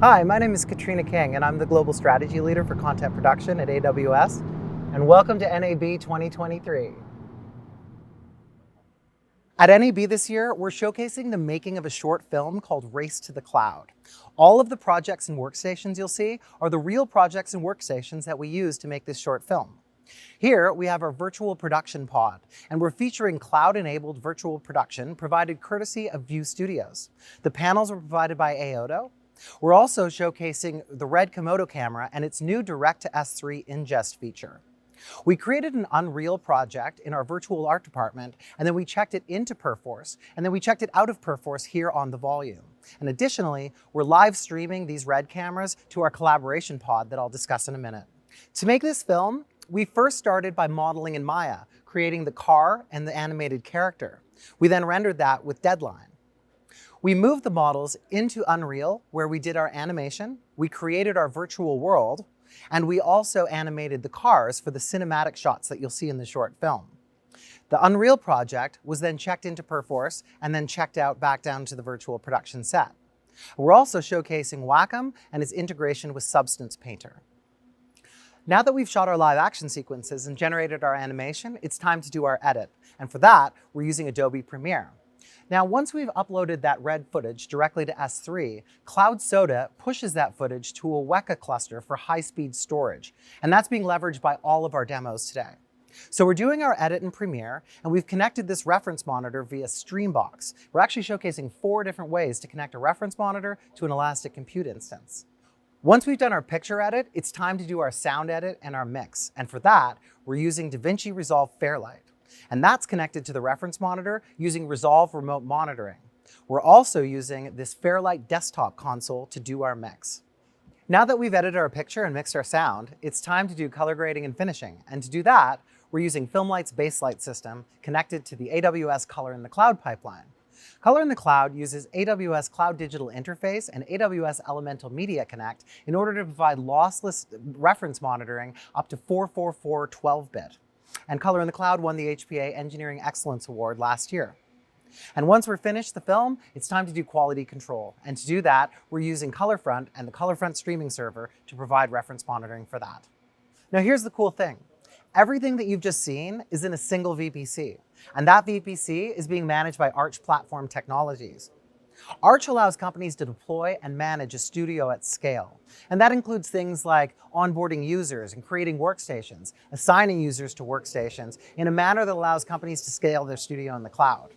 Hi, my name is Katrina King, and I'm the Global Strategy Leader for Content Production at AWS, and welcome to NAB 2023. At NAB this year, we're showcasing the making of a short film called Race to the Cloud. All of the projects and workstations you'll see are the real projects and workstations that we use to make this short film. Here, we have our virtual production pod, and we're featuring cloud-enabled virtual production provided courtesy of View Studios. The panels were provided by AOTO. We're also showcasing the Red Komodo camera and its new Direct to S3 ingest feature. We created an Unreal project in our virtual art department, and then we checked it into Perforce, and then we checked it out of Perforce here on the volume. And additionally, we're live streaming these Red cameras to our collaboration pod that I'll discuss in a minute. To make this film, we first started by modeling in Maya, creating the car and the animated character. We then rendered that with Deadline. We moved the models into Unreal, where we did our animation, we created our virtual world, and we also animated the cars for the cinematic shots that you'll see in the short film. The Unreal project was then checked into Perforce and then checked out back down to the virtual production set. We're also showcasing Wacom and its integration with Substance Painter. Now that we've shot our live action sequences and generated our animation, it's time to do our edit. And for that, we're using Adobe Premiere. Now, once we've uploaded that red footage directly to S3, Cloud Soda pushes that footage to a Weka cluster for high-speed storage, and that's being leveraged by all of our demos today. So we're doing our edit in Premiere, and we've connected this reference monitor via Streambox. We're actually showcasing 4 different ways to connect a reference monitor to an Elastic Compute instance. Once we've done our picture edit, it's time to do our sound edit and our mix, and for that, we're using DaVinci Resolve Fairlight. And that's connected to the reference monitor using Resolve Remote Monitoring. We're also using this Fairlight desktop console to do our mix. Now that we've edited our picture and mixed our sound, it's time to do color grading and finishing. And to do that, we're using Filmlight's Baselight system connected to the AWS Color in the Cloud pipeline. Color in the Cloud uses AWS Cloud Digital Interface and AWS Elemental Media Connect in order to provide lossless reference monitoring up to 444 12-bit. And Color in the Cloud won the HPA Engineering Excellence Award last year. And once we're finished the film, it's time to do quality control. And to do that, we're using ColorFront and the ColorFront streaming server to provide reference monitoring for that. Now here's the cool thing. Everything that you've just seen is in a single VPC. And that VPC is being managed by Arch Platform Technologies. Arch allows companies to deploy and manage a studio at scale. And that includes things like onboarding users and creating workstations, assigning users to workstations in a manner that allows companies to scale their studio in the cloud.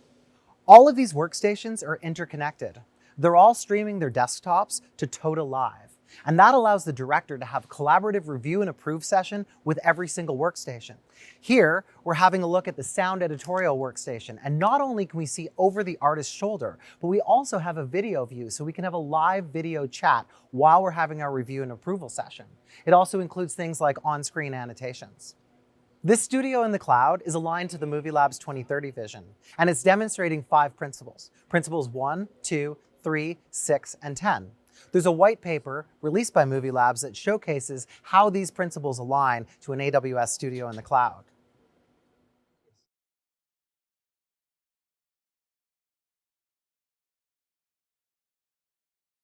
All of these workstations are interconnected. They're all streaming their desktops to Toda Live. And that allows the director to have a collaborative review and approve session with every single workstation. Here, we're having a look at the sound editorial workstation. And not only can we see over the artist's shoulder, but we also have a video view, so we can have a live video chat while we're having our review and approval session. It also includes things like on-screen annotations. This studio in the cloud is aligned to the Movie Lab's 2030 vision, and it's demonstrating 5 principles. Principles 1, 2, 3, 6, and 10. There's a white paper released by Movie Labs that showcases how these principles align to an AWS studio in the cloud.